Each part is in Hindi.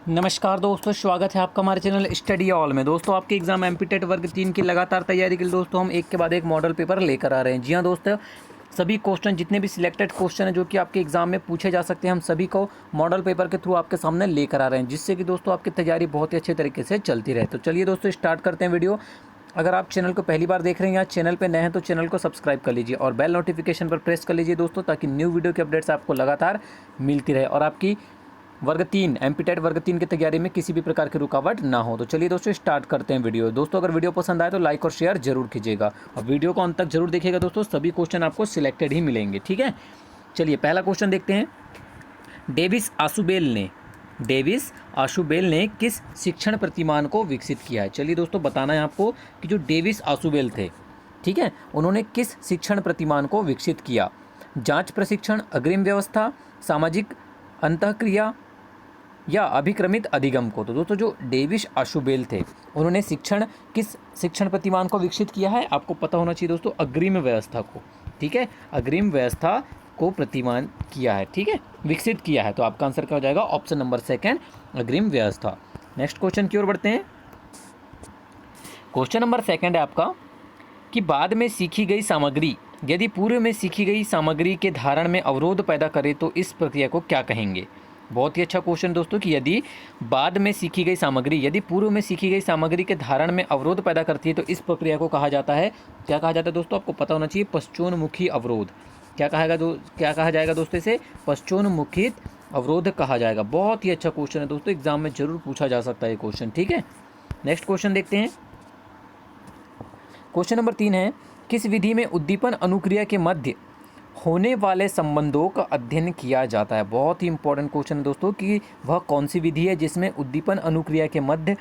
नमस्कार दोस्तों, स्वागत है आपका हमारे चैनल स्टडी ऑल में। दोस्तों, आपके एग्जाम एमपीटेट वर्ग 3 की लगातार तैयारी के लिए दोस्तों हम एक के बाद एक मॉडल पेपर लेकर आ रहे हैं। जी हाँ दोस्तों, सभी क्वेश्चन जितने भी सिलेक्टेड क्वेश्चन हैं जो कि आपके एग्जाम में पूछे जा सकते हैं, हम सभी को मॉडल पेपर के थ्रू आपके सामने लेकर आ रहे हैं, जिससे कि दोस्तों आपकी तैयारी बहुत ही अच्छे तरीके से चलती रहे। तो चलिए दोस्तों स्टार्ट करते हैं वीडियो। अगर आप चैनल को पहली बार देख रहे हैं या चैनल पर नए हैं तो चैनल को सब्सक्राइब कर लीजिए और बेल नोटिफिकेशन पर प्रेस कर लीजिए दोस्तों, ताकि न्यू वीडियो की अपडेट्स आपको लगातार मिलती रहे और आपकी वर्ग 3 एमपीटेट वर्ग 3 की तैयारी में किसी भी प्रकार की रुकावट ना हो। तो चलिए दोस्तों स्टार्ट करते हैं वीडियो। दोस्तों, अगर वीडियो पसंद आए तो लाइक और शेयर जरूर कीजिएगा और वीडियो को अंत तक जरूर देखिएगा दोस्तों, सभी क्वेश्चन आपको सिलेक्टेड ही मिलेंगे। ठीक है, चलिए पहला क्वेश्चन देखते हैं। डेविस आशुबेल ने किस शिक्षण प्रतिमान को विकसित किया है? चलिए दोस्तों बताना है आपको कि जो डेविस आशुबेल थे, ठीक है, उन्होंने किस शिक्षण प्रतिमान को विकसित किया। जांच प्रशिक्षण, अग्रिम व्यवस्था, सामाजिक अंतःक्रिया या अभिक्रमित अधिगम को। तो दोस्तों जो डेविस आशुबेल थे उन्होंने किस शिक्षण प्रतिमान को विकसित किया है? आपको पता होना चाहिए दोस्तों, अग्रिम व्यवस्था को। ठीक है, अग्रिम व्यवस्था को प्रतिमान किया है, ठीक है, विकसित किया है। तो आपका आंसर क्या हो जाएगा? ऑप्शन नंबर सेकंड, अग्रिम व्यवस्था। नेक्स्ट क्वेश्चन की ओर बढ़ते हैं। क्वेश्चन नंबर सेकंड है आपका कि बाद में सीखी गई सामग्री यदि पूर्व में सीखी गई सामग्री के धारण में अवरोध पैदा करे तो इस प्रक्रिया को क्या कहेंगे? बहुत ही अच्छा क्वेश्चन दोस्तों कि यदि बाद में सीखी गई सामग्री यदि पूर्व में सीखी गई सामग्री के धारण में अवरोध पैदा करती है तो इस प्रक्रिया को कहा जाता है, क्या कहा जाता है दोस्तों? आपको पता होना चाहिए, पश्चोन्मुखी अवरोध। क्या कहा जाएगा दोस्तों? इसे पश्चोन्मुखी अवरोध कहा जाएगा। बहुत ही अच्छा क्वेश्चन है दोस्तों, एग्जाम में जरूर पूछा जा सकता है ये क्वेश्चन। ठीक है, नेक्स्ट क्वेश्चन देखते हैं। क्वेश्चन नंबर 3 है, किस विधि में उद्दीपन अनुक्रिया के मध्य होने वाले संबंधों का अध्ययन किया जाता है? बहुत ही इंपॉर्टेंट क्वेश्चन है दोस्तों कि वह कौन सी विधि है जिसमें उद्दीपन अनुक्रिया के मध्य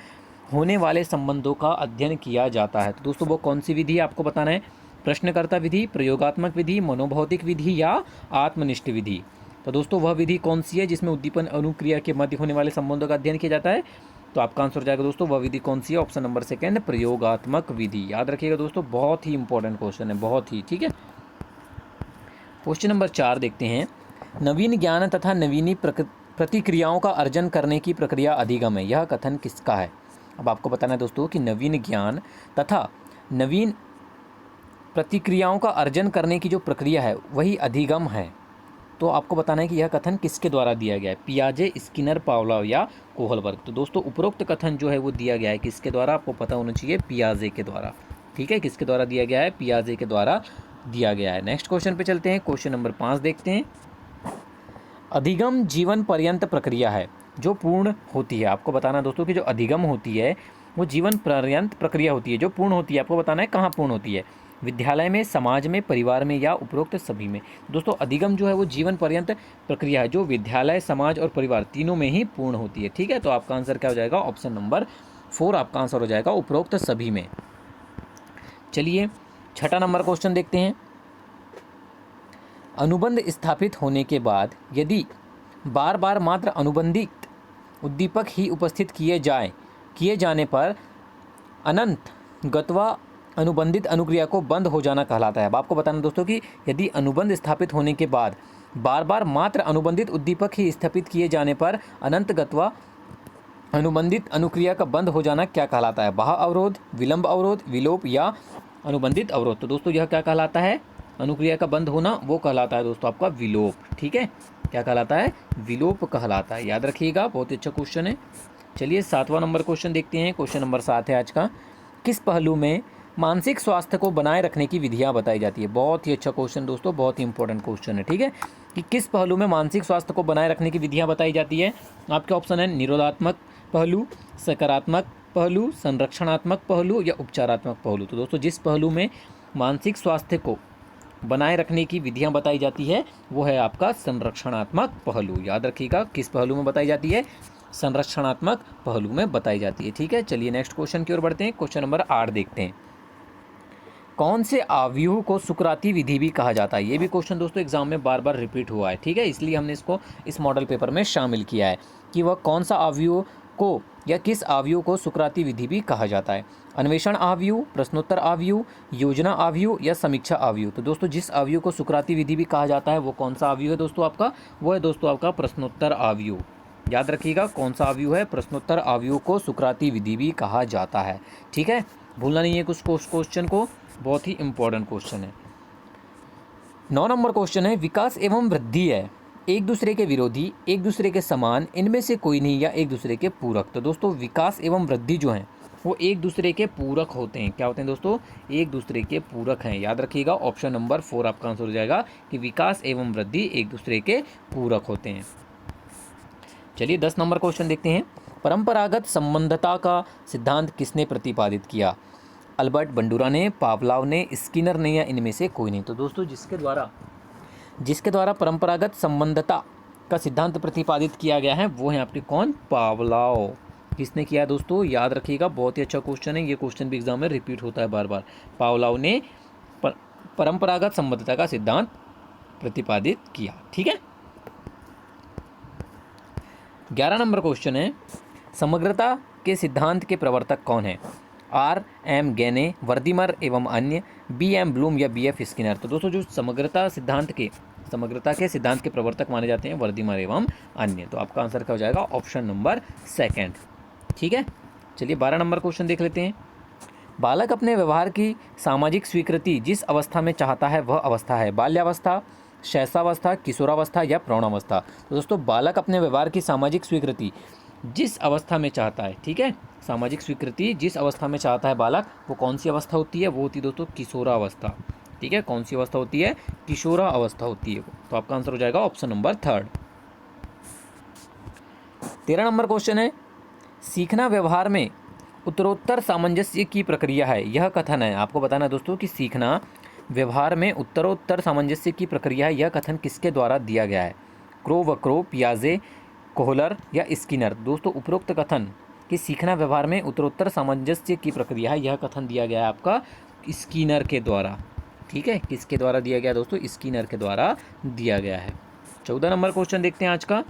होने वाले संबंधों का अध्ययन किया जाता है? तो दोस्तों वो कौन सी विधि है आपको बताना है। प्रश्नकर्ता विधि, प्रयोगात्मक विधि, मनोभौतिक विधि या आत्मनिष्ठ विधि? तो दोस्तों वह विधि कौन सी है जिसमें उद्दीपन अनुक्रिया के मध्य होने वाले संबंधों का अध्ययन किया जाता है? तो आपका आंसर हो जाएगा दोस्तों, वह विधि कौन सी है? ऑप्शन नंबर सेकंड, प्रयोगात्मक विधि। याद रखिएगा दोस्तों, बहुत ही इंपॉर्टेंट क्वेश्चन है, बहुत ही। ठीक है, क्वेश्चन नंबर 4 देखते हैं। नवीन ज्ञान तथा नवीनी प्रतिक्रियाओं का अर्जन करने की प्रक्रिया अधिगम है, यह कथन किसका है? अब आपको बताना है दोस्तों कि नवीन ज्ञान तथा नवीन प्रतिक्रियाओं का अर्जन करने की जो प्रक्रिया है वही अधिगम है। तो आपको बताना है कि यह कथन किसके द्वारा दिया गया है? पियाजे, स्किनर, पावलोव या कोहलबर्ग? तो दोस्तों उपरोक्त कथन जो है वो दिया गया है किसके द्वारा? आपको पता होना चाहिए, पियाजे के द्वारा। ठीक है, किसके द्वारा दिया गया है? पियाजे के द्वारा दिया गया है। नेक्स्ट क्वेश्चन पे चलते हैं। क्वेश्चन नंबर 5 देखते हैं। अधिगम जीवन पर्यंत प्रक्रिया है जो पूर्ण होती है। आपको बताना दोस्तों कि जो अधिगम होती है वो जीवन पर्यंत प्रक्रिया होती है जो पूर्ण होती है। आपको बताना है कहाँ पूर्ण होती है, विद्यालय में, समाज में, परिवार में या उपरोक्त सभी में? दोस्तों अधिगम जो है वो जीवन पर्यंत प्रक्रिया है जो विद्यालय, समाज और परिवार तीनों में ही पूर्ण होती है। ठीक है, तो आपका आंसर क्या हो जाएगा? ऑप्शन नंबर 4 आपका आंसर हो जाएगा, उपरोक्त सभी में। चलिए छठा नंबर क्वेश्चन देखते हैं। अनुबंध स्थापित होने के बाद यदि बार बार मात्र अनुबंधित उद्दीपक ही उपस्थित किए जाने पर अनंत गत्वा अनुबंधित अनुक्रिया को बंद हो जाना कहलाता है। अब आपको बताना दोस्तों कि यदि अनुबंध स्थापित होने के बाद बार बार मात्र अनुबंधित उद्दीपक ही स्थापित किए जाने पर अनंत गत्वा अनुबंधित अनुक्रिया का बंद हो जाना क्या कहलाता है? बाह्य अवरोध, विलंब अवरोध, विलोप या अनुबंधित अवरोध? तो दोस्तों यह क्या कहलाता है? अनुक्रिया का बंद होना वो कहलाता है दोस्तों आपका विलोप। ठीक है, क्या कहलाता है? विलोप कहलाता है। याद रखिएगा, बहुत अच्छा क्वेश्चन है। चलिए 7वां नंबर क्वेश्चन देखते हैं। क्वेश्चन नंबर 7 है आज का। किस पहलू में मानसिक स्वास्थ्य को बनाए रखने की विधियाँ बताई जाती है? बहुत ही अच्छा क्वेश्चन दोस्तों, बहुत ही इंपॉर्टेंट क्वेश्चन है। ठीक है, कि किस पहलू में मानसिक स्वास्थ्य को बनाए रखने की विधियाँ बताई जाती है? आपके ऑप्शन है निरोधात्मक पहलू, सकारात्मक पहलू, संरक्षणात्मक पहलू या उपचारात्मक पहलू? तो दोस्तों जिस पहलू में मानसिक स्वास्थ्य को बनाए रखने की विधियां बताई जाती है वो है आपका संरक्षणात्मक पहलू। याद रखिएगा, किस पहलू में बताई जाती है? संरक्षणात्मक पहलू में बताई जाती है। ठीक है, चलिए नेक्स्ट क्वेश्चन की ओर बढ़ते हैं। क्वेश्चन नंबर 8 देखते हैं। कौन से अवयव को सुकराती विधि भी कहा जाता है? ये भी क्वेश्चन दोस्तों एग्जाम में बार बार रिपीट हुआ है। ठीक है, इसलिए हमने इसको इस मॉडल पेपर में शामिल किया है कि वह कौन सा अवयव को या किस अवयव को सुकराती विधि भी कहा जाता है। अन्वेषण अवयव, प्रश्नोत्तर अवयव, योजना अवयव या समीक्षा अवयव? तो दोस्तों जिस अवयव को सुकराती विधि भी कहा जाता है वो कौन सा अवयव है दोस्तों आपका? वो है दोस्तों आपका प्रश्नोत्तर अवयव। याद रखिएगा कौन सा अवयव है, प्रश्नोत्तर अवयव को सुकराती विधि भी कहा जाता है। ठीक है, भूलना नहीं है कुछ क्वेश्चन को, बहुत ही इंपॉर्टेंट क्वेश्चन है। 9 नंबर क्वेश्चन है, विकास एवं वृद्धि है एक दूसरे के विरोधी, एक दूसरे के समान, इनमें से कोई नहीं या एक दूसरे के पूरक। तो दोस्तों विकास एवं वृद्धि जो हैं वो एक दूसरे के पूरक होते हैं। क्या होते हैं दोस्तों, एक दूसरे के पूरक हैं। याद रखिएगा ऑप्शन नंबर 4 आपका आंसर हो जाएगा कि विकास एवं वृद्धि एक दूसरे के पूरक होते हैं। चलिए 10 नंबर क्वेश्चन देखते हैं, परंपरागत संबंधता का सिद्धांत किसने प्रतिपादित किया? अल्बर्ट बंडूरा ने, पावलाव ने, स्किनर ने, या इनमें से कोई नहीं। तो दोस्तों जिसके द्वारा परंपरागत संबंधता का सिद्धांत प्रतिपादित किया गया है वो है आपके कौन, पावलाव। किसने किया दोस्तों, याद रखिएगा बहुत ही अच्छा क्वेश्चन है, ये क्वेश्चन भी एग्जाम में रिपीट होता है बार बार। पावलाव ने परंपरागत संबंधता का सिद्धांत प्रतिपादित किया। ठीक है, 11 नंबर क्वेश्चन है, समग्रता के सिद्धांत के प्रवर्तक कौन है? R.M. गैने, वर्दीमर एवं अन्य, B.M. ब्लूम या B.F. स्किनर। तो दोस्तों जो समग्रता के सिद्धांत के प्रवर्तक माने जाते हैं वर्दीमर एवं अन्य। तो आपका आंसर क्या हो जाएगा, ऑप्शन नंबर 2। ठीक है, चलिए 12 नंबर क्वेश्चन देख लेते हैं, बालक अपने व्यवहार की सामाजिक स्वीकृति जिस अवस्था में चाहता है वह अवस्था है बाल्यावस्था, शैशवावस्था, किशोरावस्था या प्रौढ़ावस्था। तो दोस्तों बालक अपने व्यवहार की सामाजिक स्वीकृति जिस अवस्था में चाहता है, ठीक है, सामाजिक स्वीकृति जिस अवस्था में चाहता है बालक, वो कौन सी अवस्था होती है, वो होती है दोस्तों किशोरावस्था। ठीक है, कौन सी अवस्था होती है, किशोरावस्था होती है। तो आपका आंसर हो जाएगा ऑप्शन नंबर 3। 13 नंबर क्वेश्चन है, सीखना व्यवहार में उत्तरोत्तर सामंजस्य की प्रक्रिया है, यह कथन है। आपको बताना है दोस्तों कि सीखना व्यवहार में उत्तरोत्तर सामंजस्य की प्रक्रिया है, यह कथन किसके द्वारा दिया गया है? क्रो, पियाजे, कोहलर या स्किनर। दोस्तों उपरोक्त कथन कि सीखना व्यवहार में उत्तरोत्तर सामंजस्य की प्रक्रिया है, यह कथन दिया गया है आपका स्किनर के द्वारा। ठीक है, किसके द्वारा दिया गया दोस्तों, स्किनर के द्वारा दिया गया है। 14 नंबर क्वेश्चन देखते हैं आज का,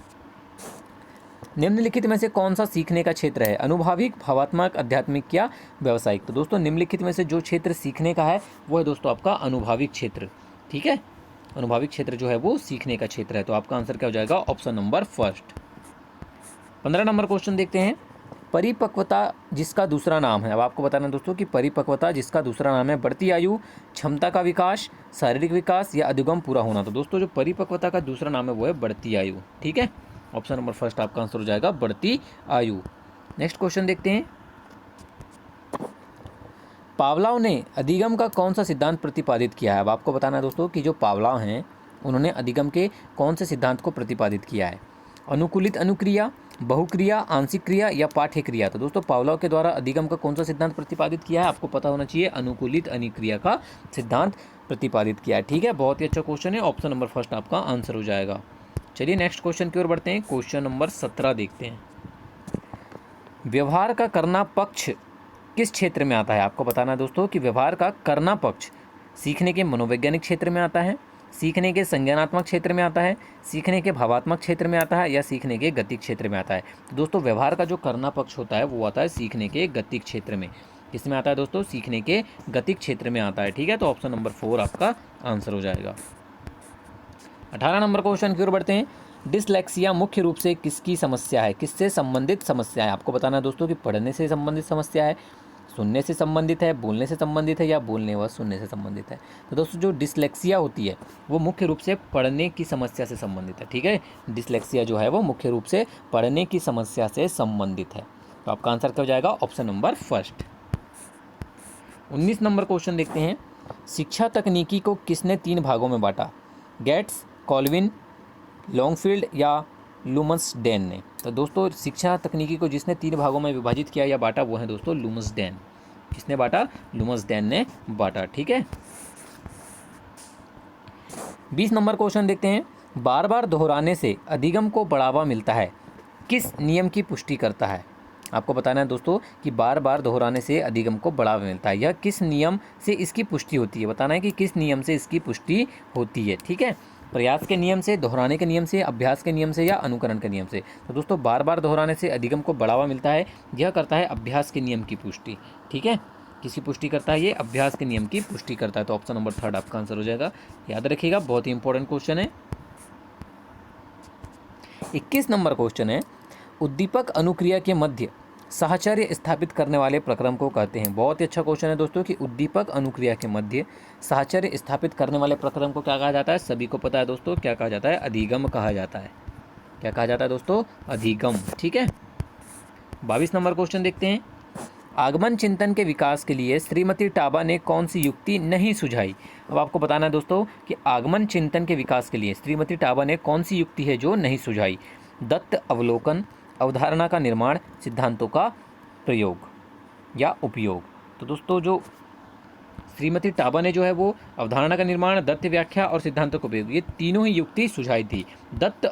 निम्नलिखित में से कौन सा सीखने का क्षेत्र है? अनुभाविक, भावात्मक, आध्यात्मिक या व्यावसायिक। तो दोस्तों निम्नलिखित में से जो क्षेत्र सीखने का है वो है दोस्तों आपका अनुभाविक क्षेत्र। ठीक है, अनुभाविक क्षेत्र जो है वो सीखने का क्षेत्र है। तो आपका आंसर क्या हो जाएगा, ऑप्शन नंबर 1। 15 नंबर क्वेश्चन देखते हैं, परिपक्वता जिसका दूसरा नाम है। अब आपको बताना है दोस्तों कि परिपक्वता जिसका दूसरा नाम है बढ़ती आयु, क्षमता का विकास, शारीरिक विकास या अधिगम पूरा होना। तो दोस्तों जो परिपक्वता का दूसरा नाम है वो है बढ़ती आयु। ठीक है, ऑप्शन नंबर 1 आपका आंसर हो जाएगा बढ़ती आयु। नेक्स्ट क्वेश्चन देखते हैं, पावलाव ने अधिगम का कौन सा सिद्धांत प्रतिपादित किया है? अब आपको बताना है दोस्तों कि जो पावलाव हैं उन्होंने अधिगम के कौन से सिद्धांत को प्रतिपादित किया है? अनुकूलित अनुक्रिया, बहुक्रिया, आंशिक क्रिया या पाठ्य क्रिया। तो दोस्तों पावलाव के द्वारा अधिगम का कौन सा सिद्धांत प्रतिपादित किया है? आपको पता होना चाहिए, अनुकूलित अनुक्रिया का सिद्धांत प्रतिपादित किया है। ठीक है, बहुत ही अच्छा क्वेश्चन है, ऑप्शन नंबर 1 आपका आंसर हो जाएगा। चलिए नेक्स्ट क्वेश्चन की ओर बढ़ते हैं, क्वेश्चन नंबर 17 देखते हैं, व्यवहार का करना पक्ष किस क्षेत्र में आता है? आपको बताना है दोस्तों कि व्यवहार का करना पक्ष सीखने के मनोवैज्ञानिक क्षेत्र में आता है, सीखने के संज्ञानात्मक क्षेत्र में आता है, सीखने के भावात्मक क्षेत्र में आता है या सीखने के गतिक क्षेत्र में आता है। तो दोस्तों व्यवहार का जो करना पक्ष होता है वो आता है सीखने के गतिक क्षेत्र में। किसमें आता है दोस्तों, सीखने के गतिक क्षेत्र में आता है। ठीक है, तो ऑप्शन नंबर 4 आपका आंसर हो जाएगा। 18 नंबर क्वेश्चन की ओर बढ़ते हैं, डिसलेक्सिया मुख्य रूप से किसकी समस्या है, किससे संबंधित समस्या है? आपको बताना है दोस्तों कि पढ़ने से संबंधित समस्या है, सुनने से संबंधित है, बोलने से संबंधित है या बोलने व सुनने से संबंधित है। तो दोस्तों जो डिसलेक्सिया होती है वो मुख्य रूप से पढ़ने की समस्या से संबंधित है। ठीक है, डिसलेक्सिया जो है वो मुख्य रूप से पढ़ने की समस्या से संबंधित है। तो आपका आंसर क्या हो जाएगा, ऑप्शन नंबर 1। 19 नंबर क्वेश्चन देखते हैं, शिक्षा तकनीकी को किसने 3 भागों में बांटा? गेट्स, कॉल्विन, लॉन्गफील्ड या लुमसडेन ने। तो दोस्तों शिक्षा तकनीकी को जिसने 3 भागों में विभाजित किया या बांटा वो है दोस्तों लुमसडेन। किसने बांटा, लुमसडेन ने बांटा। ठीक है, 20 नंबर क्वेश्चन देखते हैं, बार बार दोहराने से अधिगम को बढ़ावा मिलता है, किस नियम की पुष्टि करता है? आपको बताना है दोस्तों कि बार बार दोहराने से अधिगम को बढ़ावा मिलता है, यह किस नियम से इसकी पुष्टि होती है? बताना है कि किस नियम से इसकी पुष्टि होती है। ठीक है, प्रयास के नियम से, दोहराने के नियम से, अभ्यास के नियम से या अनुकरण के नियम से। तो दोस्तों बार बार दोहराने से अधिगम को बढ़ावा मिलता है, यह करता है अभ्यास के नियम की पुष्टि। ठीक है, किसी पुष्टि करता है, ये अभ्यास के नियम की पुष्टि करता है। तो ऑप्शन नंबर 3 आपका आंसर हो जाएगा। याद रखिएगा बहुत ही इंपॉर्टेंट क्वेश्चन है। 21 नंबर क्वेश्चन है, उद्दीपक अनुक्रिया के मध्य साहचर्य स्थापित करने वाले प्रक्रम को कहते हैं। बहुत ही अच्छा क्वेश्चन है दोस्तों कि उद्दीपक अनुक्रिया के मध्य साहचर्य स्थापित करने वाले प्रक्रम को क्या कहा जाता है? सभी को पता है दोस्तों, क्या कहा जाता है? अधिगम कहा जाता है। क्या कहा जाता है दोस्तों? अधिगम। ठीक है, 22 नंबर क्वेश्चन देखते हैं। आगमन चिंतन के विकास के लिए श्रीमती टाबा ने कौन सी युक्ति नहीं सुझाई? अब आपको बताना है दोस्तों कि आगमन चिंतन के विकास के लिए श्रीमती टाबा ने कौन सी युक्ति है जो नहीं सुझाई? दत्त अवलोकन, अवधारणा का निर्माण, सिद्धांतों का प्रयोग या उपयोग। तो दोस्तों जो श्रीमती टाबा ने जो है वो अवधारणा का निर्माण, दत्त व्याख्या और सिद्धांतों का उपयोग, ये तीनों ही युक्ति सुझाई थी। दत्त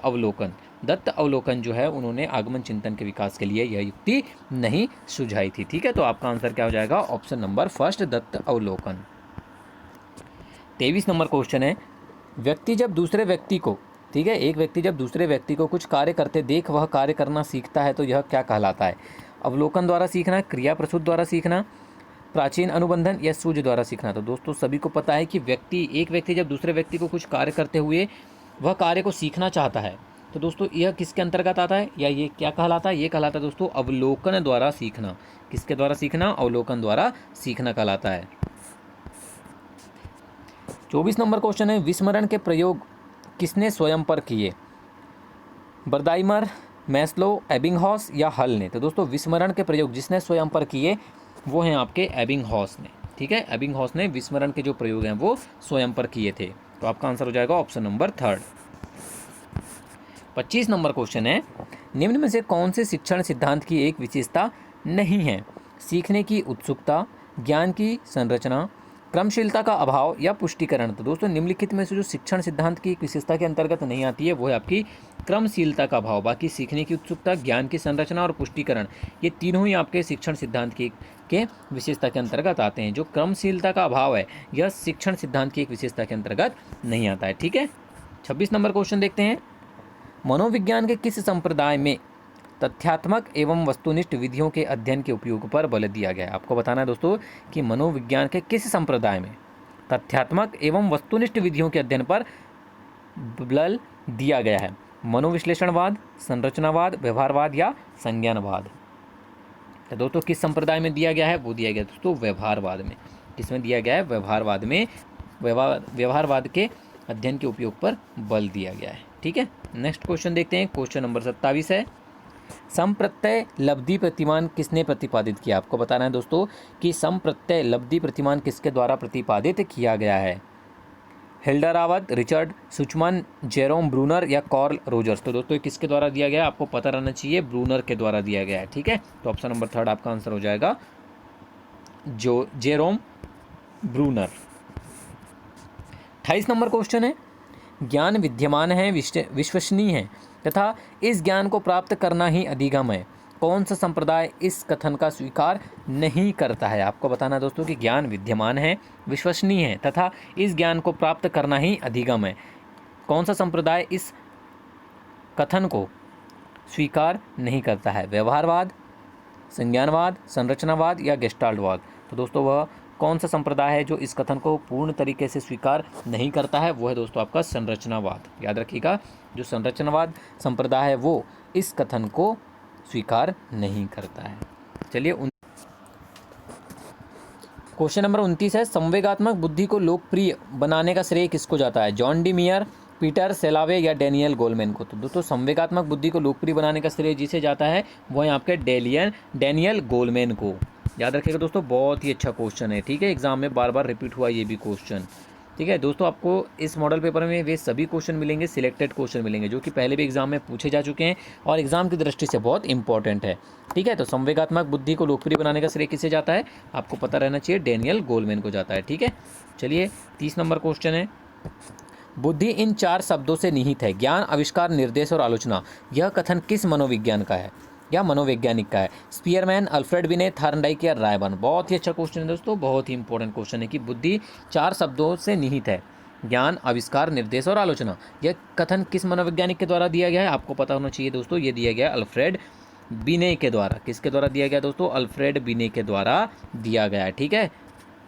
अवलोकन जो है उन्होंने आगमन चिंतन के विकास के लिए यह युक्ति नहीं सुझाई थी। ठीक है, तो आपका आंसर क्या हो जाएगा? ऑप्शन नंबर फर्स्ट, दत्त अवलोकन। 23 नंबर क्वेश्चन है, व्यक्ति जब दूसरे व्यक्ति को, ठीक है, एक व्यक्ति जब दूसरे व्यक्ति को कुछ कार्य करते देख वह कार्य करना सीखता है तो यह क्या कहलाता है? अवलोकन द्वारा सीखना, क्रिया प्रसूत द्वारा सीखना, प्राचीन अनुबंधन या सूझ द्वारा सीखना। तो दोस्तों सभी को पता है कि एक व्यक्ति जब दूसरे व्यक्ति को कुछ कार्य करते हुए वह कार्य को सीखना चाहता है तो दोस्तों यह किसके अंतर्गत आता है या ये क्या कहलाता है? ये कहलाता है दोस्तों अवलोकन द्वारा सीखना। किसके द्वारा सीखना? अवलोकन द्वारा सीखना कहलाता है। 24 नंबर क्वेश्चन है, विस्मरण के प्रयोग किसने स्वयं पर किए? बर्दाइमर, मैस्लो, एबिंगहॉस या हल ने? तो दोस्तों विस्मरण के प्रयोग जिसने स्वयं पर किए वो हैं आपके एबिंगहॉस ने। ठीक है, एबिंगहॉस ने विस्मरण के जो प्रयोग हैं वो स्वयं पर किए थे। तो आपका आंसर हो जाएगा option number third. 25 number question है, निम्न में से कौन से शिक्षण सिद्धांत की एक विशेषता नहीं है? सीखने की उत्सुकता, ज्ञान की संरचना, क्रमशीलता का अभाव या पुष्टिकरण। तो दोस्तों निम्नलिखित में से जो शिक्षण सिद्धांत की एक विशेषता के अंतर्गत नहीं आती है वो है आपकी क्रमशीलता का अभाव। बाकी सीखने की उत्सुकता, ज्ञान की संरचना और पुष्टिकरण, ये तीनों ही आपके शिक्षण सिद्धांत के विशेषता के अंतर्गत आते हैं। जो क्रमशीलता का अभाव है यह शिक्षण सिद्धांत की एक विशेषता के अंतर्गत नहीं आता है। ठीक है, 26 नंबर क्वेश्चन देखते हैं, मनोविज्ञान के किस संप्रदाय में तथ्यात्मक एवं वस्तुनिष्ठ विधियों के अध्ययन के उपयोग पर बल दिया गया है? आपको बताना है दोस्तों कि मनोविज्ञान के किस संप्रदाय में तथ्यात्मक एवं वस्तुनिष्ठ विधियों के अध्ययन पर बल दिया गया है? मनोविश्लेषणवाद, संरचनावाद, व्यवहारवाद या संज्ञानवाद। तो दोस्तों किस संप्रदाय में दिया गया है? वो दिया गया दोस्तों व्यवहारवाद में। किसमें दिया गया है? व्यवहारवाद में। व्यवहारवाद के अध्ययन के उपयोग पर बल दिया गया है। ठीक है, नेक्स्ट क्वेश्चन देखते हैं। क्वेश्चन नंबर 27 है, समप्रत्यय लब्धि प्रतिमान किसने प्रतिपादित किया? आपको बताना है दोस्तों कि समप्रत्यय लब्धि प्रतिमान किसके द्वारा प्रतिपादित किया गया है? Hilda Rawat, Richard Suchman, Jerome Bruner या कार्ल रोजर्स। तो दोस्तों किसके द्वारा दिया गया है? आपको पता रहना चाहिए, ब्रूनर के द्वारा दिया गया है। ठीक है, तो ऑप्शन नंबर थर्ड आपका आंसर हो जाएगा जो जेरोम ब्रूनर। 28 नंबर क्वेश्चन है, ज्ञान विद्यमान है, विश्वसनीय है तथा इस ज्ञान को प्राप्त करना ही अधिगम है। कौन सा संप्रदाय इस कथन का स्वीकार नहीं करता है? आपको बताना दोस्तों कि ज्ञान विद्यमान है, विश्वसनीय है तथा इस ज्ञान को प्राप्त करना ही अधिगम है। कौन सा संप्रदाय इस कथन को स्वीकार नहीं करता है? व्यवहारवाद, संज्ञानवाद, संरचनावाद या गेस्टाल्टवाद। तो दोस्तों वह कौन सा संप्रदाय है जो इस कथन को पूर्ण तरीके से स्वीकार नहीं करता है? वो है दोस्तों आपका संरचनावाद। याद रखिएगा, जो संरचनावाद संप्रदाय है वो इस कथन को स्वीकार नहीं करता है। चलिए क्वेश्चन नंबर 29 है, संवेगात्मक बुद्धि को लोकप्रिय बनाने का श्रेय किसको जाता है? जॉन डी मियर, पीटर सेलावे या डैनियल गोलमैन को? तो दोस्तों संवेगात्मक बुद्धि को लोकप्रिय बनाने का श्रेय जिसे जाता है वो है आपके डैनियल गोलमैन को। याद रखिएगा दोस्तों, बहुत ही अच्छा क्वेश्चन है। ठीक है, एग्जाम में बार बार रिपीट हुआ ये भी क्वेश्चन। ठीक है दोस्तों, आपको इस मॉडल पेपर में वे सभी क्वेश्चन मिलेंगे, सिलेक्टेड क्वेश्चन मिलेंगे जो कि पहले भी एग्जाम में पूछे जा चुके हैं और एग्जाम की दृष्टि से बहुत इंपॉर्टेंट है। ठीक है, तो संवेगात्मक बुद्धि को लोकप्रिय बनाने का श्रेय किसे जाता है? आपको पता रहना चाहिए, डैनियल गोलमैन को जाता है। ठीक है, चलिए 30 नंबर क्वेश्चन है, बुद्धि इन 4 शब्दों से निहित है, ज्ञान, आविष्कार, निर्देश और आलोचना। यह कथन किस मनोविज्ञान का है या मनोवैज्ञानिक का है? स्पीयरमैन, अल्फ्रेड बिने, थॉर्नडाइक या रायबर्न। बहुत ही अच्छा क्वेश्चन है दोस्तों, बहुत ही इंपॉर्टेंट क्वेश्चन है कि बुद्धि 4 शब्दों से निहित है, ज्ञान, आविष्कार, निर्देश और आलोचना। यह कथन किस मनोवैज्ञानिक के द्वारा दिया गया है? आपको पता होना चाहिए दोस्तों, ये दिया गया अल्फ्रेड बिने के द्वारा। किसके द्वारा दिया गया दोस्तों? अल्फ्रेड बिने के द्वारा दिया गया है। ठीक है,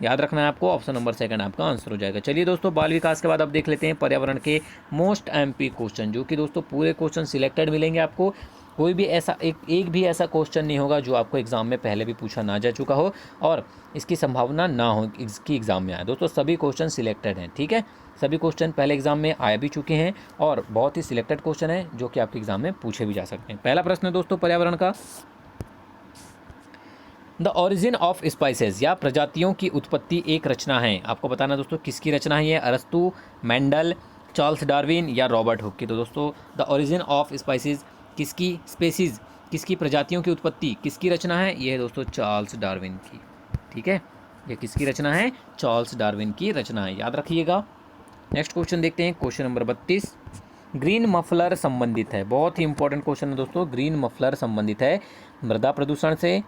याद रखना है आपको, ऑप्शन नंबर सेकंड आपका आंसर हो जाएगा। चलिए दोस्तों, बाल विकास के बाद अब देख लेते हैं पर्यावरण के मोस्ट एमपी क्वेश्चन, जो कि दोस्तों पूरे क्वेश्चन सिलेक्टेड मिलेंगे आपको कोई भी ऐसा एक भी ऐसा क्वेश्चन नहीं होगा जो आपको एग्ज़ाम में पहले भी पूछा ना जा चुका हो और इसकी संभावना ना हो इसकी एग्ज़ाम में आए। दोस्तों सभी क्वेश्चन सिलेक्टेड हैं, ठीक है, सभी क्वेश्चन पहले एग्जाम में आए भी चुके हैं और बहुत ही सिलेक्टेड क्वेश्चन है जो कि आपके एग्जाम में पूछे भी जा सकते हैं। पहला प्रश्न है दोस्तों पर्यावरण का, द ओरिजिन ऑफ स्पाइसेस या प्रजातियों की उत्पत्ति एक रचना है। आपको बताना दोस्तों किसकी रचना है ये, अरस्तु, मेंडल, चार्ल्स डार्विन या रॉबर्ट हुक की। तो दोस्तों द ओरिजिन ऑफ स्पाइसेस किसकी, स्पेसीज किसकी, प्रजातियों की उत्पत्ति किसकी रचना है, ये है दोस्तों चार्ल्स डार्विन की, ठीक है, ये किसकी रचना है, चार्ल्स डार्विन की रचना है, याद रखिएगा। नेक्स्ट क्वेश्चन देखते हैं, क्वेश्चन नंबर 32। ग्रीन मफलर संबंधित है, बहुत ही इंपॉर्टेंट क्वेश्चन है दोस्तों। ग्रीन मफलर संबंधित है मृदा प्रदूषण से,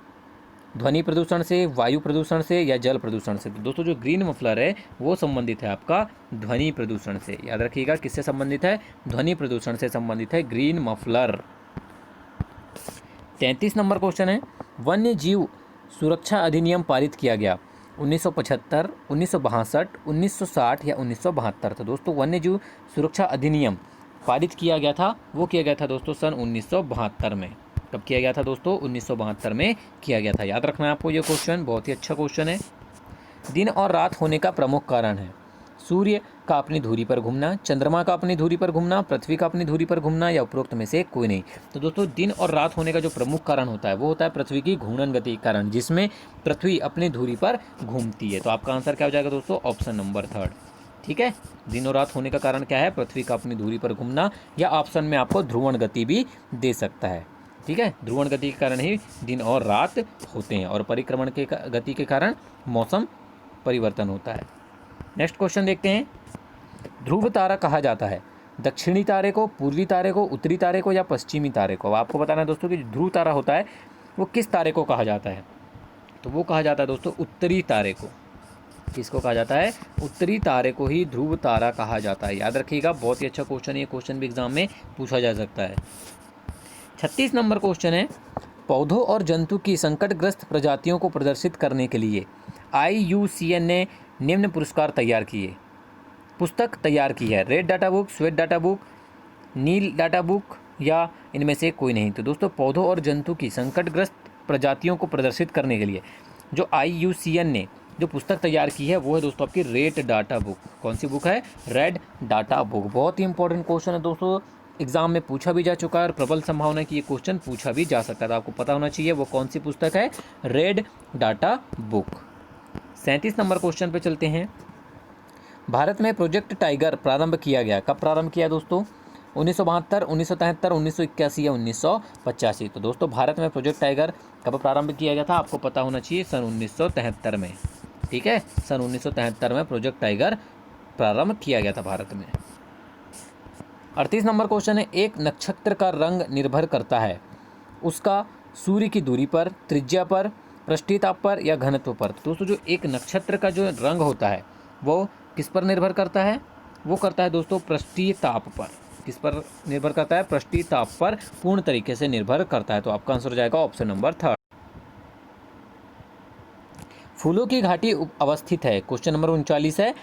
ध्वनि प्रदूषण से, वायु प्रदूषण से या जल प्रदूषण से। तो दोस्तों जो ग्रीन मफलर है वो संबंधित है आपका ध्वनि प्रदूषण से, याद रखिएगा किससे संबंधित है, ध्वनि प्रदूषण से संबंधित है ग्रीन मफलर। 33 नंबर क्वेश्चन है, वन्य जीव सुरक्षा अधिनियम पारित किया गया 1975, 1962, 1960 या 1972। तो दोस्तों वन्य जीव सुरक्षा अधिनियम पारित किया गया था, वो किया गया था दोस्तों सन 1972 में। कब किया गया था दोस्तों, 1972 में किया गया था, याद रखना है आपको ये क्वेश्चन, बहुत ही अच्छा क्वेश्चन है। दिन और रात होने का प्रमुख कारण है, सूर्य का अपनी धुरी पर घूमना, चंद्रमा का अपनी धुरी पर घूमना, पृथ्वी का अपनी धुरी पर घूमना या उपरोक्त में से कोई नहीं। तो दोस्तों दिन और रात होने का जो प्रमुख कारण होता है वो होता है पृथ्वी की घूर्णन गति के कारण, जिसमें पृथ्वी अपनी धुरी पर घूमती है। तो आपका आंसर क्या हो जाएगा दोस्तों, ऑप्शन नंबर 3, ठीक है। दिन और रात होने का कारण क्या है, पृथ्वी का अपनी धुरी पर घूमना, या ऑप्शन में आपको ध्रुवण गति भी दे सकता है, ठीक है, ध्रुवण गति के कारण ही दिन और रात होते हैं और परिक्रमण के गति के कारण मौसम परिवर्तन होता है। नेक्स्ट क्वेश्चन देखते हैं, ध्रुव तारा कहा जाता है दक्षिणी तारे को, पूर्वी तारे को, उत्तरी तारे को या पश्चिमी तारे को। अब आपको बताना है दोस्तों कि ध्रुव तारा होता है वो किस तारे को कहा जाता है, तो वो कहा जाता है दोस्तों उत्तरी तारे को। किसको कहा जाता है, उत्तरी तारे को ही ध्रुव तारा कहा जाता है, याद रखिएगा, बहुत ही अच्छा क्वेश्चन है, ये क्वेश्चन भी एग्जाम में पूछा जा सकता है। 36 नंबर क्वेश्चन है, पौधों और जंतु की संकटग्रस्त प्रजातियों को प्रदर्शित करने के लिए IUCN ने निम्न पुरस्कार तैयार किए, पुस्तक तैयार की है, रेड डाटा बुक, श्वेत डाटा बुक, नील डाटा बुक या इनमें से कोई नहीं। तो दोस्तों पौधों और जंतु की संकटग्रस्त प्रजातियों को प्रदर्शित करने के लिए जो IUCN ने जो पुस्तक तैयार की है वो है दोस्तों आपकी रेड डाटा बुक। कौन सी बुक है, रेड डाटा बुक। बहुत ही इंपॉर्टेंट क्वेश्चन है दोस्तों, एग्जाम में पूछा भी जा चुका है और प्रबल संभावना है कि ये क्वेश्चन पूछा भी जा सकता है, तो आपको पता होना चाहिए वो कौन सी पुस्तक है, red data book. 37 number question पे चलते हैं, भारत में प्रोजेक्ट टाइगर प्रारंभ किया गया, कब प्रारंभ किया दोस्तों, 1972, 1973, 1981 या 1985। तो दोस्तों भारत में प्रोजेक्ट टाइगर कब प्रारंभ किया गया था, आपको पता होना चाहिए सन 1973 में, ठीक है, सन 1973 में प्रोजेक्ट टाइगर प्रारंभ किया गया था भारत में। 38 नंबर क्वेश्चन है, एक नक्षत्र का रंग निर्भर करता है उसका सूर्य की दूरी पर, त्रिज्या पर, पृष्ठीय ताप पर या घनत्व पर। तो दोस्तों जो एक नक्षत्र का जो रंग होता है वो किस पर निर्भर करता है, वो करता है दोस्तों पृष्ठीय ताप पर। किस पर निर्भर करता है, पृष्ठीय ताप पर पूर्ण तरीके से निर्भर करता है। तो आपका आंसर हो जाएगा ऑप्शन नंबर 3। फूलों की घाटी अवस्थित है, क्वेश्चन नंबर 39 है,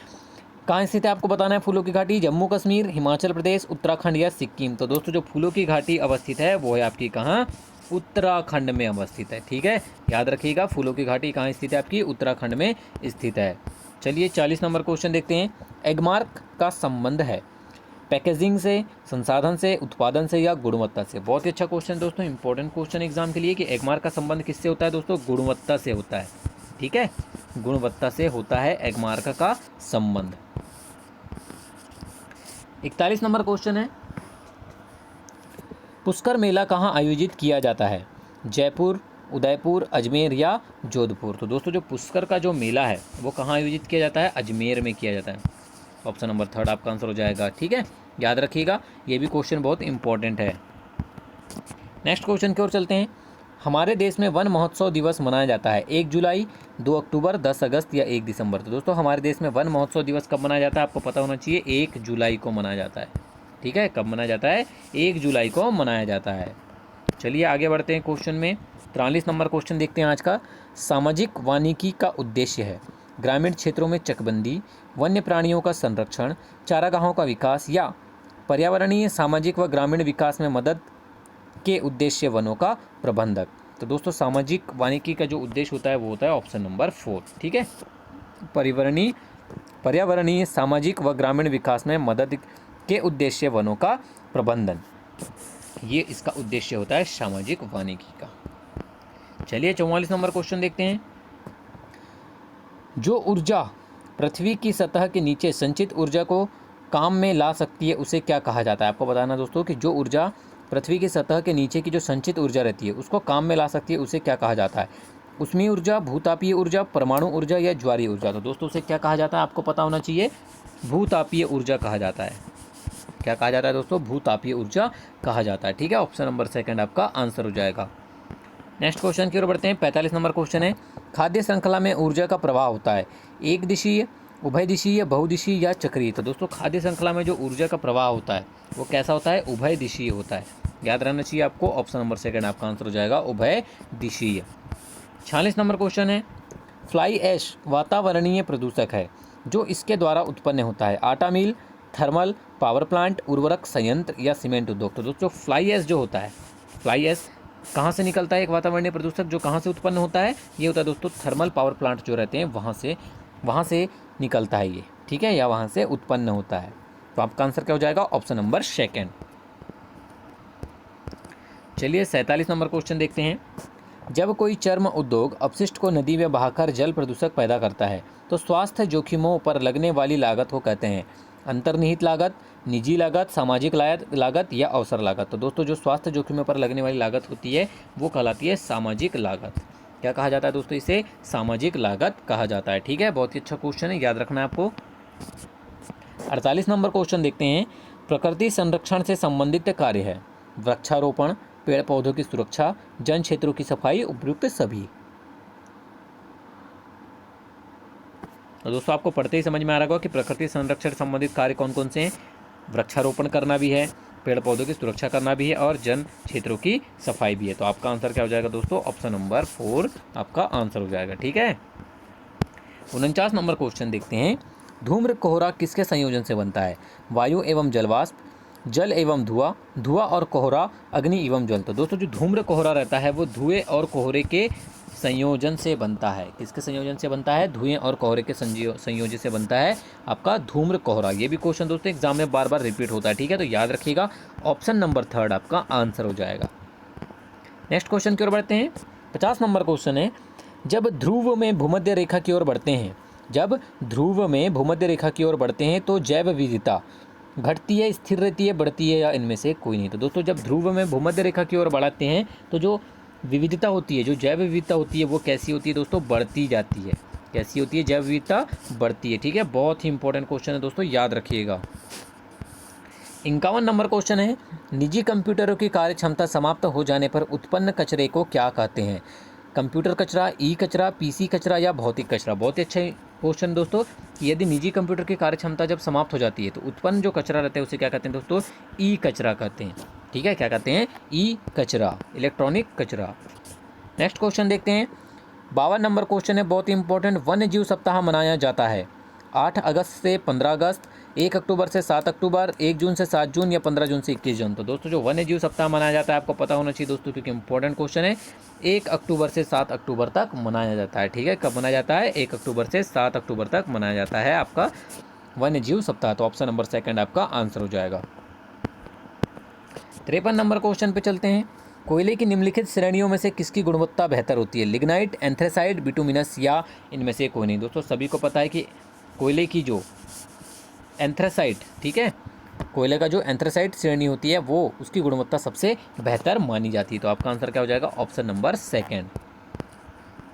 कहाँ स्थित है आपको बताना है फूलों की घाटी, जम्मू कश्मीर, हिमाचल प्रदेश, उत्तराखंड या सिक्किम। तो दोस्तों जो फूलों की घाटी अवस्थित है वो है आपकी कहाँ, उत्तराखंड में अवस्थित है, ठीक है, याद रखिएगा फूलों की घाटी कहाँ स्थित है आपकी, उत्तराखंड में स्थित है। चलिए 40 नंबर क्वेश्चन देखते हैं, एगमार्क का संबंध है पैकेजिंग से, संसाधन से, उत्पादन से या गुणवत्ता से। बहुत ही अच्छा क्वेश्चन दोस्तों, इंपॉर्टेंट क्वेश्चन एग्जाम के लिए कि एगमार्क का संबंध किससे होता है दोस्तों, गुणवत्ता से होता है, ठीक है, गुणवत्ता से होता है एगमार्क का संबंध। 41 नंबर क्वेश्चन है, पुष्कर मेला कहाँ आयोजित किया जाता है, जयपुर, उदयपुर, अजमेर या जोधपुर। तो दोस्तों जो पुष्कर का जो मेला है वो कहाँ आयोजित किया जाता है, अजमेर में किया जाता है। ऑप्शन नंबर 3 आपका आंसर हो जाएगा, ठीक है, याद रखिएगा, ये भी क्वेश्चन बहुत इंपॉर्टेंट है। नेक्स्ट क्वेश्चन की ओर चलते हैं, हमारे देश में वन महोत्सव दिवस मनाया जाता है 1 जुलाई, 2 अक्टूबर, 10 अगस्त या 1 दिसंबर। तो दोस्तों हमारे देश में वन महोत्सव दिवस कब मनाया जाता है, आपको पता होना चाहिए 1 जुलाई को मनाया जाता है, ठीक है, कब मनाया जाता है, 1 जुलाई को मनाया जाता है। चलिए आगे बढ़ते हैं क्वेश्चन में, 43 नंबर क्वेश्चन देखते हैं आज का, सामाजिक वानिकी का उद्देश्य है ग्रामीण क्षेत्रों में चकबंदी, वन्य प्राणियों का संरक्षण, चारागाहों का विकास या पर्यावरणीय, सामाजिक व ग्रामीण विकास में मदद के उद्देश्य वनों का प्रबंधक। तो दोस्तों सामाजिक वानिकी का जो उद्देश्य होता है वो होता है ऑप्शन नंबर 4, ठीक है। पर्यावरणीय सामाजिक व ग्रामीण विकास में मदद के उद्देश्य वनों का प्रबंधन, ये इसका उद्देश्य होता है सामाजिक वानिकी का। चलिए 44 नंबर क्वेश्चन देखते हैं। जो ऊर्जा पृथ्वी की सतह के नीचे संचित ऊर्जा को काम में ला सकती है उसे क्या कहा जाता है। आपको बताना दोस्तों कि जो ऊर्जा पृथ्वी की सतह के नीचे की जो संचित ऊर्जा रहती है उसको काम में ला सकती है उसे क्या कहा जाता है। उष्मीय ऊर्जा, भूतापीय ऊर्जा, परमाणु ऊर्जा या ज्वारीय ऊर्जा। तो दोस्तों उसे क्या कहा जाता है आपको पता होना चाहिए, भूतापीय ऊर्जा कहा जाता है। क्या कहा जाता है दोस्तों, भूतापीय ऊर्जा कहा जाता है, ठीक है। ऑप्शन नंबर 2 आपका आंसर हो जाएगा। नेक्स्ट क्वेश्चन की ओर बढ़ते हैं। 45 नंबर क्वेश्चन है, खाद्य श्रृंखला में ऊर्जा का प्रवाह होता है एक दिशीय, उभय दिशीय, बहुदिशीय या चक्रीय। तो दोस्तों खाद्य श्रृंखला में जो ऊर्जा का प्रवाह होता है वो कैसा होता है, उभय दिशीय होता है। याद रहना चाहिए आपको, ऑप्शन नंबर 2 आपका आंसर हो जाएगा, उभय दिशीय। 46 नंबर क्वेश्चन है, फ्लाई ऐश वातावरणीय प्रदूषक है जो इसके द्वारा उत्पन्न होता है। आटा मिल, थर्मल पावर प्लांट, उर्वरक संयंत्र या सीमेंट उद्योग। तो दोस्तों फ्लाई ऐश जो होता है, फ्लाई ऐश कहाँ से निकलता है, एक वातावरणीय प्रदूषक जो कहाँ से उत्पन्न होता है, ये होता है दोस्तों थर्मल पावर प्लांट जो रहते हैं वहाँ से निकलता है ये, ठीक है, या वहाँ से उत्पन्न होता है। तो आपका आंसर क्या हो जाएगा, ऑप्शन नंबर 2। चलिए 47 नंबर क्वेश्चन देखते हैं। जब कोई चर्म उद्योग अपशिष्ट को नदी में बहाकर जल प्रदूषक पैदा करता है तो स्वास्थ्य जोखिमों पर लगने वाली लागत को कहते हैं अंतर्निहित लागत, निजी लागत, सामाजिक लागत या अवसर लागत। तो दोस्तों जो स्वास्थ्य जोखिमों पर लगने वाली लागत होती है वो कहलाती है सामाजिक लागत। क्या कहा जाता है दोस्तों, इसे सामाजिक लागत कहा जाता है, ठीक है। बहुत ही अच्छा क्वेश्चन है, याद रखना है आपको। 48 नंबर क्वेश्चन देखते हैं। प्रकृति संरक्षण से संबंधित कार्य है वृक्षारोपण, पेड़ पौधों की सुरक्षा, जन क्षेत्रों की सफाई, उपयुक्त सभी। तो दोस्तों आपको पढ़ते ही समझ में आ रहा होगा कि प्रकृति संरक्षण से संबंधित कार्य कौन कौन से हैं। वृक्षारोपण करना भी है, पेड़ पौधों की सुरक्षा करना भी है और जन क्षेत्रों की सफाई भी है। तो आपका आंसर क्या हो जाएगा दोस्तों, ऑप्शन नंबर 4 आपका आंसर हो जाएगा, ठीक है। 49 नंबर क्वेश्चन देखते हैं। धूम्र कोहरा किसके संयोजन से बनता है, वायु एवं जलवाष्प, जल एवं धुआं, धुआं और कोहरा, अग्नि एवं जल। तो दोस्तों जो धूम्र कोहरा रहता है वो धुएं और कोहरे के संयोजन से बनता है। किसके संयोजन से बनता है, धुएं और कोहरे के संयोजन से बनता है आपका धूम्र कोहरा। ये भी क्वेश्चन दोस्तों एग्जाम में बार बार रिपीट होता है, ठीक है, तो याद रखिएगा, ऑप्शन नंबर 3 आपका आंसर हो जाएगा। नेक्स्ट क्वेश्चन की ओर बढ़ते हैं। 50 नंबर क्वेश्चन है, जब ध्रुव में भूमध्य रेखा की ओर बढ़ते हैं तो जैव विविधता घटती है, स्थिर रहती है, बढ़ती है या इनमें से कोई नहीं। तो दोस्तों जब ध्रुव में भूमध्य रेखा की ओर बढ़ाते हैं तो जो विविधता होती है, जो जैव विविधता होती है वो कैसी होती है दोस्तों, बढ़ती जाती है। कैसी होती है, जैव विविधता बढ़ती है, ठीक है। बहुत ही इंपॉर्टेंट क्वेश्चन है दोस्तों, याद रखिएगा। 51 नंबर क्वेश्चन है, निजी कंप्यूटरों की कार्य क्षमता समाप्त हो जाने पर उत्पन्न कचरे को क्या कहते हैं, कंप्यूटर कचरा, ई कचरा, पीसी कचरा या भौतिक कचरा। बहुत ही अच्छे क्वेश्चन दोस्तों, कि यदि निजी कंप्यूटर की कार्य क्षमता जब समाप्त हो जाती है तो उत्पन्न जो कचरा रहता है उसे क्या कहते हैं दोस्तों, ई कचरा कहते हैं, ठीक है। क्या कहते हैं, ई कचरा, इलेक्ट्रॉनिक कचरा। नेक्स्ट क्वेश्चन देखते हैं। 52 नंबर क्वेश्चन है, बहुत ही इंपॉर्टेंट। वन्य जीव सप्ताह मनाया जाता है 8 अगस्त से 15 अगस्त, 1 अक्टूबर से 7 अक्टूबर, 1 जून से 7 जून या 15 जून से 21 जून। तो दोस्तों जो वन्य जीव सप्ताह मनाया जाता है आपको पता होना चाहिए दोस्तों, क्योंकि इंपॉर्टेंट क्वेश्चन है। 1 अक्टूबर से 7 अक्टूबर तक मनाया जाता है, ठीक है। कब मनाया जाता है, 1 अक्टूबर से 7 अक्टूबर तक मनाया जाता है आपका वन्य जीव सप्ताह। तो ऑप्शन नंबर 2 आपका आंसर हो जाएगा। 53 नंबर क्वेश्चन पे चलते हैं। कोयले की निम्नलिखित श्रेणियों में से किसकी गुणवत्ता बेहतर होती है, लिग्नाइट, एंथ्रेसाइट, बिटुमिनस या इनमें से कोई नहीं। दोस्तों सभी को पता है कि कोयले की जो एंथ्रेसाइट, ठीक है, कोयले का जो एंथ्रेसाइट श्रेणी होती है वो उसकी गुणवत्ता सबसे बेहतर मानी जाती है। तो आपका आंसर क्या हो जाएगा, ऑप्शन नंबर 2।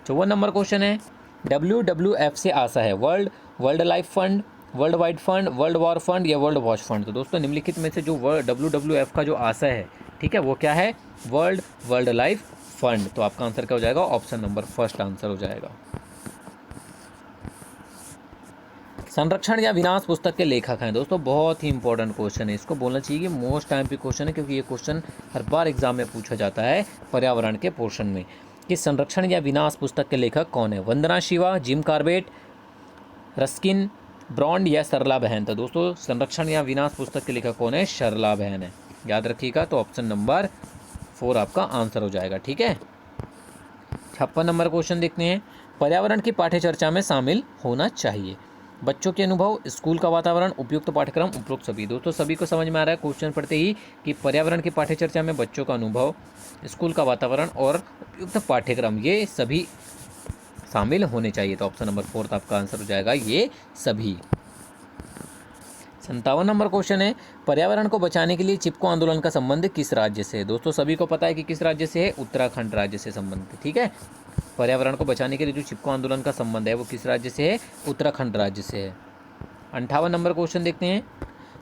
54 नंबर क्वेश्चन है, WWF से आशा है world life fund, world wide fund, world war fund या वर्ल्ड वॉच फंड। तो दोस्तों निम्नलिखित में से जो WWF का जो आशय है, ठीक है, वो क्या है, वर्ल्ड लाइफ फंड। तो आपका आंसर क्या हो जाएगा, ऑप्शन नंबर 1 आंसर हो जाएगा। संरक्षण या विनाश पुस्तक के लेखक हैं दोस्तों, बहुत ही इंपॉर्टेंट क्वेश्चन है, इसको बोलना चाहिए कि मोस्ट टाइम पे क्वेश्चन है, क्योंकि ये क्वेश्चन हर बार एग्जाम में पूछा जाता है पर्यावरण के पोर्शन में, कि संरक्षण या विनाश पुस्तक के लेखक कौन है, Vandana Shiva, Jim Corbett, Ruskin Bond या सरला बहन। तो दोस्तों संरक्षण या विनाश पुस्तक के लेखक कौन है, सरला बहन है, याद रखिएगा। तो ऑप्शन नंबर 4 आपका आंसर हो जाएगा। ठीक है, 56 नंबर क्वेश्चन देखते हैं। पर्यावरण की पाठ्यचर्चा में शामिल होना चाहिए। बच्चों के अनुभव, स्कूल का वातावरण, उपयुक्त पाठ्यक्रम, उपरोक्त सभी। दोस्तों सभी को समझ में आ रहा है क्वेश्चन पढ़ते ही कि पर्यावरण की पाठ्यचर्चा में बच्चों का अनुभव, स्कूल का वातावरण और उपयुक्त पाठ्यक्रम, ये सभी शामिल होने चाहिए। तो ऑप्शन नंबर 4 आपका आंसर हो जाएगा ये सभी। 57 नंबर क्वेश्चन है, पर्यावरण को बचाने के लिए चिपको आंदोलन का संबंध किस राज्य से है। दोस्तों सभी को पता है कि किस राज्य से है, उत्तराखंड राज्य से संबंधित। ठीक है, पर्यावरण को बचाने के लिए जो चिपको आंदोलन का संबंध है वो किस राज्य से है, उत्तराखंड राज्य से है। 58 नंबर क्वेश्चन देखते हैं,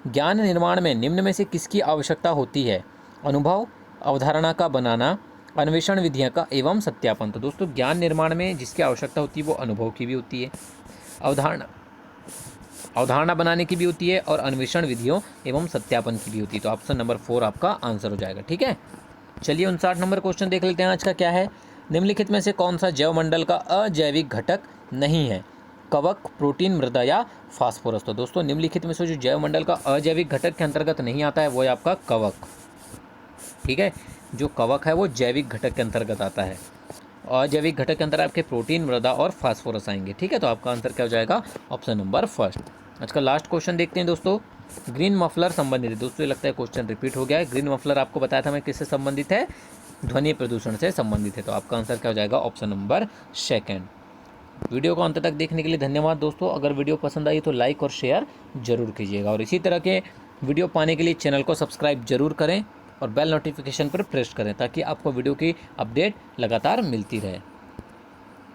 ज्ञान निर्माण में निम्न में से किसकी आवश्यकता होती है। अनुभव, अवधारणा का बनाना, अन्वेषण विधियाँ का एवं सत्यापन। तो दोस्तों ज्ञान निर्माण में जिसकी आवश्यकता होती है वो अनुभव की भी होती है, अवधारणा बनाने की भी होती है और अन्वेषण विधियों एवं सत्यापन की भी होती है। तो ऑप्शन नंबर 4 आपका आंसर हो जाएगा। ठीक है, चलिए 59 नंबर क्वेश्चन देख लेते हैं आज का क्या है। निम्नलिखित में से कौन सा जैवमंडल का अजैविक घटक नहीं है। कवक, प्रोटीन, मृदा या फास्फोरस। तो दोस्तों निम्नलिखित में से जो जैवमंडल का अजैविक घटक के अंतर्गत नहीं आता है वो है आपका कवक। ठीक है, जो कवक है वो जैविक घटक के अंतर्गत आता है। अजैविक घटक के अंदर आपके प्रोटीन, मृदा और फास्फोरस आएंगे। ठीक है, तो आपका आंसर क्या हो जाएगा, ऑप्शन नंबर 1। आज का लास्ट क्वेश्चन देखते हैं दोस्तों, ग्रीन मफलर संबंधित है। दोस्तों ये लगता है क्वेश्चन रिपीट हो गया है। ग्रीन मफलर आपको बताया था मैं किससे संबंधित है, ध्वनि प्रदूषण से संबंधित है। तो आपका आंसर क्या हो जाएगा, ऑप्शन नंबर 2। वीडियो को अंत तक देखने के लिए धन्यवाद दोस्तों। अगर वीडियो पसंद आई तो लाइक और शेयर जरूर कीजिएगा और इसी तरह के वीडियो पाने के लिए चैनल को सब्सक्राइब जरूर करें और बेल नोटिफिकेशन पर प्रेस करें ताकि आपको वीडियो की अपडेट लगातार मिलती रहे।